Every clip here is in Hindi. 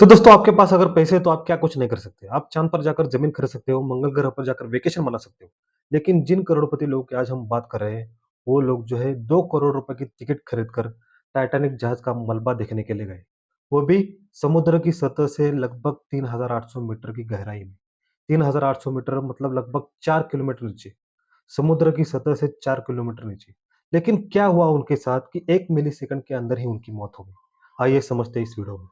तो दोस्तों आपके पास अगर पैसे हैं तो आप क्या कुछ नहीं कर सकते। आप चाँद पर जाकर ज़मीन खरीद सकते हो, मंगल ग्रह पर जाकर वेकेशन मना सकते हो। लेकिन जिन करोड़पति लोगों की आज हम बात कर रहे हैं, वो लोग जो है 2 करोड़ रुपए की टिकट खरीद कर टाइटैनिक जहाज़ का मलबा देखने के लिए गए। वो भी समुद्र की सतह से लगभग 3800 मीटर की गहराई में। 3800 मीटर मतलब लगभग 4 किलोमीटर नीचे। समुद्र की सतह से 4 किलोमीटर नीचे। लेकिन क्या हुआ उनके साथ कि 1 मिलीसेकंड के अंदर ही उनकी मौत हो गई। आइए समझते हैं इस वीडियो में।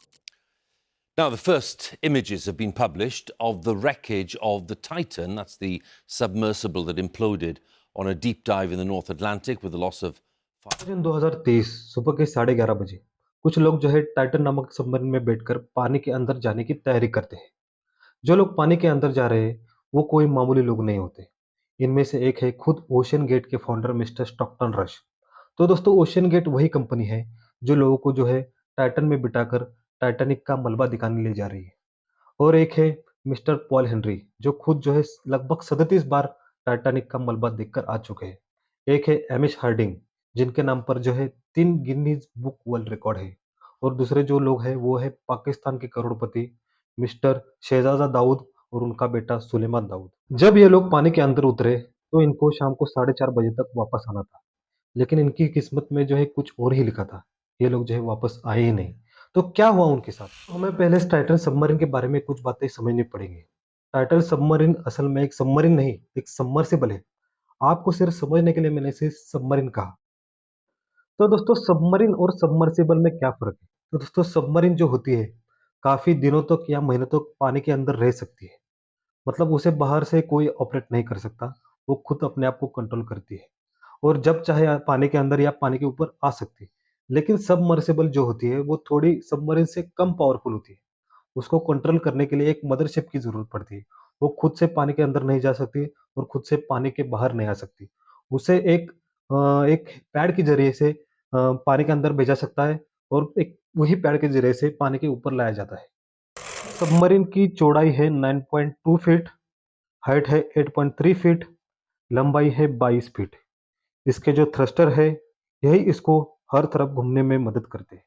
Now, the first images have been published of the wreckage of the Titan. That's the submersible that imploded on a deep dive in the North Atlantic with the loss of जून 2023 सुबह के 11:30 बजे कुछ लोग जो है टाइटन नामक सबमरीन में बैठकर पानी के अंदर जाने की तैयारी करते हैं। जो लोग पानी के अंदर जा रहे हैं वो कोई मामूली लोग नहीं होते। इनमें से एक है खुद ओशन गेट के फाउंडर मिस्टर स्टॉकटन रश। तो दोस्तों ओशन गेट वही कंपनी है जो लोगों को जो है टाइटन में बिठाकर टाइटैनिक का मलबा दिखाने ले जा रही है। और एक है मिस्टर पॉल हेनरी जो खुद जो है लगभग 37 बार टाइटैनिक का मलबा देखकर आ चुके हैं। एक है एमिश हार्डिंग जिनके नाम पर जो है 3 गिनीज बुक वर्ल्ड रिकॉर्ड है। और दूसरे जो लोग हैं वो है पाकिस्तान के करोड़पति मिस्टर शहजादा दाऊद और उनका बेटा सुलेमान दाऊद। जब ये लोग पानी के अंदर उतरे तो इनको शाम को 4:30 बजे तक वापस आना था। लेकिन इनकी किस्मत में जो है कुछ और ही लिखा था। ये लोग जो है वापस आए ही नहीं। तो क्या हुआ उनके साथ? तो हमें पहले इस टाइटन सबमरीन के बारे में कुछ बातें समझनी पड़ेंगी। टाइटन सबमरीन असल में एक सबमरीन नहीं, एक सबमर्सिबल है। आपको सिर्फ समझने के लिए मैंने इसे सबमरीन कहा। तो दोस्तों सबमरीन और सबमर्सिबल में क्या फ़र्क है? तो दोस्तों सबमरीन जो होती है, काफ़ी दिनों तक या महीनों तक पानी के अंदर रह सकती है। मतलब उसे बाहर से कोई ऑपरेट नहीं कर सकता। वो खुद अपने आप को कंट्रोल करती है। और जब चाहे पानी के अंदर या पानी के ऊपर आ सकती है। लेकिन सबमर्सिबल जो होती है वो थोड़ी सबमरीन से कम पावरफुल होती है। उसको कंट्रोल करने के लिए एक मदरशिप की ज़रूरत पड़ती है। वो खुद से पानी के अंदर नहीं जा सकती और खुद से पानी के बाहर नहीं आ सकती। उसे एक पैड के ज़रिए से पानी के अंदर भेजा सकता है और एक वही पैड के ज़रिए से पानी के ऊपर लाया जाता है। सबमरीन की चौड़ाई है 9.2 फीट, हाइट है 8.3 फीट, लंबाई है 22 फीट। इसके जो थ्रस्टर है, यही इसको हर तरफ घूमने में मदद करते हैं।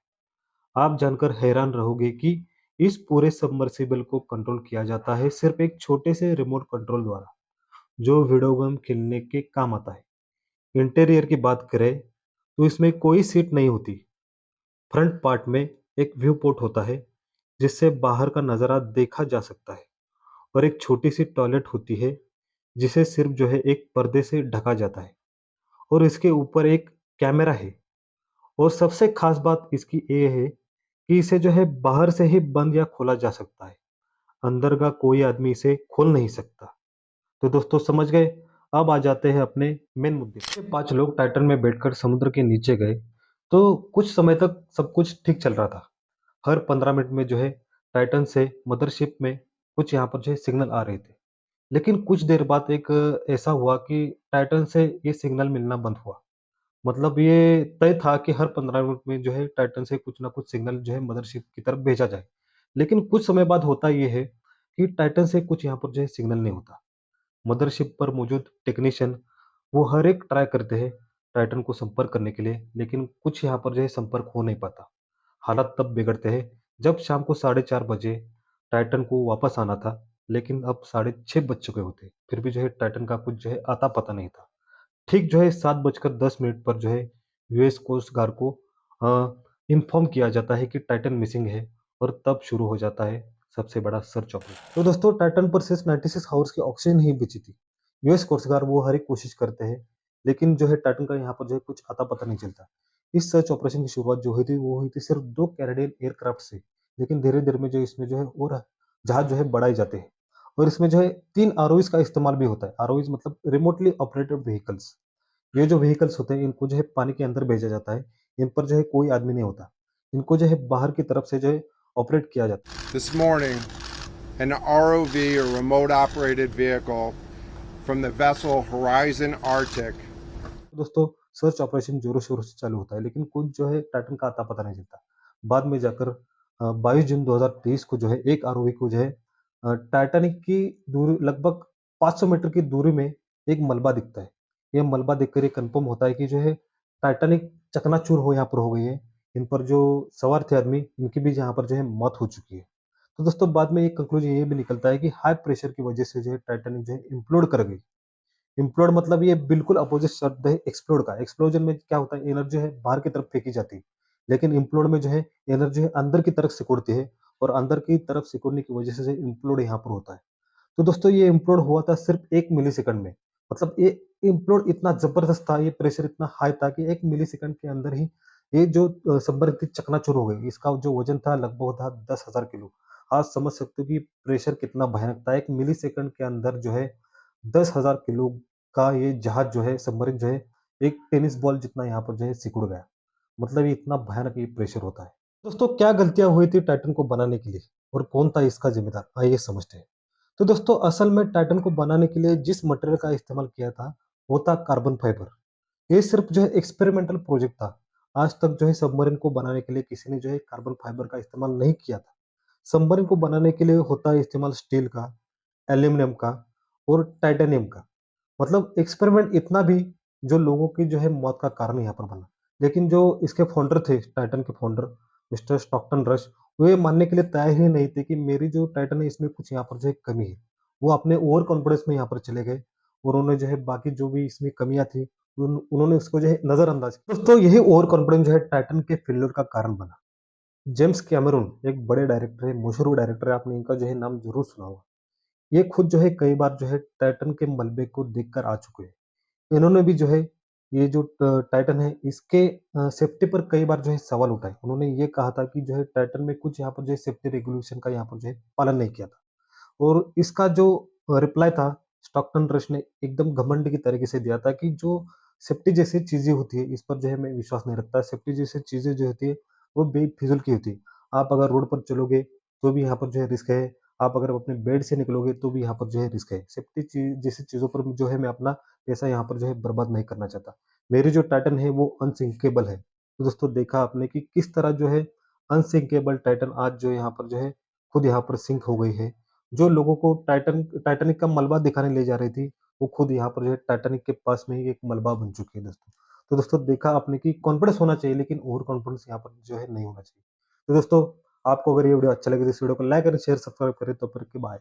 आप जानकर हैरान रहोगे कि इस पूरे सबमर्सिबल को कंट्रोल किया जाता है सिर्फ एक छोटे से रिमोट कंट्रोल द्वारा, जो वीडियो गेम खेलने के काम आता है। इंटीरियर की बात करें, तो इसमें कोई सीट नहीं होती। फ्रंट पार्ट में एक व्यू पोर्ट होता है, जिससे बाहर का नज़ारा देखा जा सकता है और एक छोटी-सी टॉयलेट होती है, जिसे सिर्फ जो है एक पर्दे से ढका जाता है और इसके ऊपर एक कैमरा है। और सबसे खास बात इसकी ये है कि इसे जो है बाहर से ही बंद या खोला जा सकता है। अंदर का कोई आदमी इसे खोल नहीं सकता। तो दोस्तों समझ गए? अब आ जाते हैं अपने मेन मुद्दे पे। 5 लोग टाइटन में बैठकर समुद्र के नीचे गए, तो कुछ समय तक सब कुछ ठीक चल रहा था। हर 15 मिनट में जो है टाइटन से मदरशिप में कुछ यहाँ पर जो है सिग्नल आ रहे थे। लेकिन कुछ देर बाद एक ऐसा हुआ कि टाइटन से ये सिग्नल मिलना बंद हुआ। मतलब ये तय था कि हर 15 मिनट में जो है टाइटन से कुछ ना कुछ सिग्नल जो है मदरशिप की तरफ भेजा जाए। लेकिन कुछ समय बाद होता ये है कि टाइटन से कुछ यहाँ पर जो है सिग्नल नहीं होता। मदरशिप पर मौजूद टेक्नीशियन वो हर एक ट्राई करते हैं टाइटन को संपर्क करने के लिए, लेकिन कुछ यहाँ पर जो है संपर्क हो नहीं पाता। हालात तब बिगड़ते हैं जब शाम को 4:30 बजे टाइटन को वापस आना था, लेकिन अब 6:30 बज चुके होते। फिर भी जो है टाइटन का कुछ जो है अता पता नहीं था। ठीक जो है 7:10 पर जो है यूएस कोस्ट गार्ड को इन्फॉर्म किया जाता है कि टाइटन मिसिंग है और तब शुरू हो जाता है सबसे बड़ा सर्च ऑपरेशन। तो दोस्तों टाइटन पर सिर्फ 96 हावर्स की ऑक्सीजन ही बची थी। यूएस कोस्ट गार्ड वो हर एक कोशिश करते हैं, लेकिन जो है टाइटन का यहाँ पर जो है कुछ अता पता नहीं चलता। इस सर्च ऑपरेशन की शुरुआत जो हुई थी वो हुई थी सिर्फ 2 कैनेडियन एयरक्राफ्ट से। लेकिन धीरे-धीरे में जो इसमें जो है और जहाज जो है बढ़ाए जाते हैं और इसमें जो है 3 आरओवीज़ का इस्तेमाल भी होता है। आरओवीज़ मतलब रिमोटली ऑपरेटेड व्हीकल्स। ये जो व्हीकल्स होते हैं इनको जो है पानी के अंदर भेजा जाता है। इन पर जो है कोई आदमी नहीं होता। इनको जो है बाहर की तरफ से जो है ऑपरेट किया जाता है। This morning, an ROV or remote operated vehicle from the vessel Horizon Arctic दोस्तों सर्च ऑपरेशन ज़ोरों-शोरों से चालू होता है, लेकिन कुछ जो है टाइटन का अता पता नहीं चलता। बाद में जाकर 22 जून 2023 को जो है एक आरओवी को जो है टाइटैनिक की दूरी लगभग 500 मीटर की दूरी में एक मलबा दिखता है। ये मलबा देखकर ये कन्फर्म होता है कि जो है टाइटैनिक चकनाचूर हो यहाँ पर हो गई है। इन पर जो सवार थे आदमी, इनकी भी यहाँ पर जो है मौत हो चुकी है। तो दोस्तों बाद में एक कंक्लूजन ये भी निकलता है कि हाई प्रेशर की वजह से जो है टाइटैनिक जो है इम्प्लोड कर गई। इम्प्लोड मतलब ये बिल्कुल अपोजिट शब्द है एक्सप्लोड का। एक्सप्लोजन में क्या होता है, एनर्जी है बाहर की तरफ फेंकी जाती है। लेकिन इम्प्लोड में जो है एनर्जी है अंदर की तरफ सिकुड़ती है और अंदर की तरफ सिकुड़ने की वजह से इम्प्लोड यहाँ पर होता है। तो दोस्तों ये इम्प्लोड हुआ था सिर्फ 1 मिलीसेकंड में। मतलब ये इम्प्लोड इतना ज़बरदस्त था, ये प्रेशर इतना हाई था कि 1 मिलीसेकंड के अंदर ही ये जो सबमरीन थी चकनाचूर हो गई। इसका जो वज़न था लगभग था 10,000 किलो। आप समझ सकते हो कि प्रेशर कितना भयानक था। 1 मिलीसेकंड के अंदर जो है 10,000 किलो का ये जहाज जो है, सबमरीन जो है, एक टेनिस बॉल जितना यहाँ पर जो है सिकुड़ गया। मतलब ये इतना भयानक ये प्रेशर होता है। दोस्तों क्या गलतियाँ हुई थी टाइटन को बनाने के लिए और कौन था इसका ज़िम्मेदार? आइए समझते हैं। तो दोस्तों असल में टाइटन को बनाने के लिए जिस मटेरियल का इस्तेमाल किया था, वो था कार्बन फाइबर। ये सिर्फ जो है एक्सपेरिमेंटल प्रोजेक्ट था। आज तक जो है सबमरीन को बनाने के लिए किसी ने जो है कार्बन फाइबर का इस्तेमाल नहीं किया था। सबमरीन को बनाने के लिए होता है इस्तेमाल स्टील का, एल्यूमीनियम का और टाइटेनियम का। मतलब एक्सपेरिमेंट इतना भी जो लोगों की जो है मौत का कारण यहाँ पर बना। लेकिन जो इसके फाउंडर थे, टाइटन के फाउंडर मिस्टर स्टॉकटन रश, वो ये मानने के लिए तैयार ही नहीं थे कि मेरी जो टाइटन है इसमें कुछ यहाँ पर जो है कमी है। वो अपने ओवर कॉन्फिडेंस में यहाँ पर चले गए और उन्होंने जो है बाकी जो भी इसमें कमियाँ थी उन्होंने उसको जो है नज़रअंदाज किया। दोस्तों यही ओवर कॉन्फिडेंस जो है टाइटन के फेल्योर का कारण बना। जेम्स कैमरून एक बड़े डायरेक्टर है, मशहूर डायरेक्टर है, आपने इनका जो है नाम ज़रूर सुना होगा। ये खुद जो है कई बार जो है टाइटन के मलबे को देखकर आ चुके हैं। इन्होंने भी जो है ये जो टाइटन है इसके सेफ्टी पर कई बार जो है सवाल उठाए। उन्होंने ये कहा था कि जो है टाइटन में कुछ यहाँ पर जो है सेफ्टी रेगुलेशन का यहाँ पर जो है पालन नहीं किया था। और इसका जो रिप्लाई था स्टॉकटन रश ने एकदम घमंड की तरीके से दिया था कि जो सेफ्टी जैसी चीज़ें होती है इस पर जो है मैं विश्वास नहीं रखता। सेफ्टी जैसी चीज़ें जो होती है वो बेफिज़ूल की होती है। आप अगर रोड पर चलोगे तो भी यहाँ पर जो है रिस्क है। आप अगर अपने बेड से निकलोगे तो भी यहाँ पर जो है रिस्क है। सेफ्टी जैसी चीज़ों पर जो है मैं अपना पैसा यहाँ पर जो है बर्बाद नहीं करना चाहता। मेरी जो टाइटन है वो अनसिंकेबल है। तो दोस्तों देखा आपने कि किस तरह जो है अनसिंकेबल टाइटन आज जो यहाँ पर जो है खुद यहाँ पर सिंक हो गई है। जो लोगों को टाइटैनिक का मलबा दिखाने ले जा रही थी, वो खुद यहाँ पर जो है टाइटैनिक के पास में ही एक मलबा बन चुकी है दोस्तों। तो दोस्तों देखा आपने कि कॉन्फिडेंस होना चाहिए लेकिन ओवर कॉन्फिडेंस यहाँ पर जो है नहीं होना चाहिए। तो दोस्तों आपको अगर ये वीडियो अच्छा लगे तो इस वीडियो को लाइक करें, शेयर, सब्सक्राइब करें। तब तक के बाय।